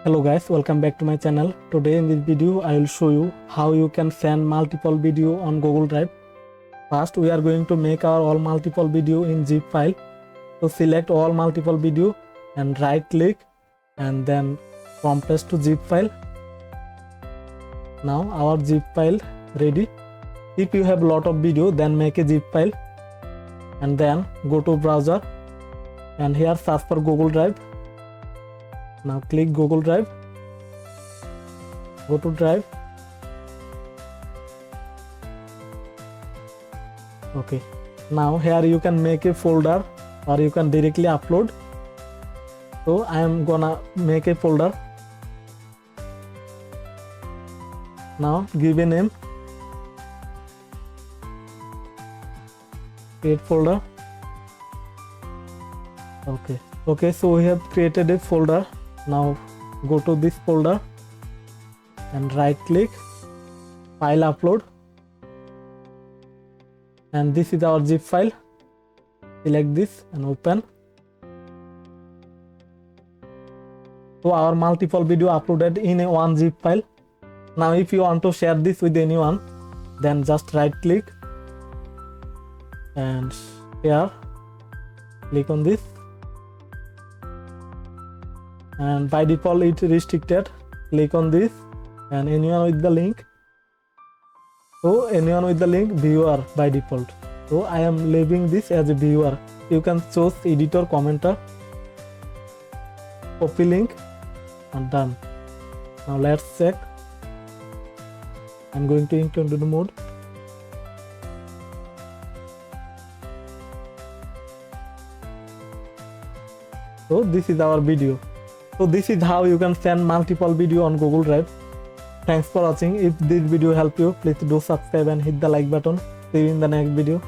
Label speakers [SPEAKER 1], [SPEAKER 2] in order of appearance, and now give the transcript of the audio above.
[SPEAKER 1] Hello guys, welcome back to my channel. Today in this video I will show you how you can send multiple video on Google Drive. First we are going to make our all multiple video in zip file. So select all multiple video and right click and then compress to zip file. Now our zip file ready. If you have lot of video, then make a zip file and then go to browser and here search for Google Drive. Now click Google Drive, go to Drive. Okay, now here you can make a folder or you can directly upload. So I am gonna make a folder. Now give a name, create folder. Okay, so we have created a folder. Now go to this folder and right click, file upload, and this is our zip file. Select this and open. So our multiple video uploaded in a one zip file. Now if you want to share this with anyone, then just right click and share, click on this. And by default it's restricted. Click on this and anyone with the link. So anyone with the link, viewer by default. So I am leaving this as a viewer. You can choose editor, commenter, copy link, and done. Now let's check. I'm going to enter the mode. So this is our video. So this is how you can send multiple video on Google Drive. Thanks for watching. If this video helped you, please do subscribe and hit the like button. See you in the next video.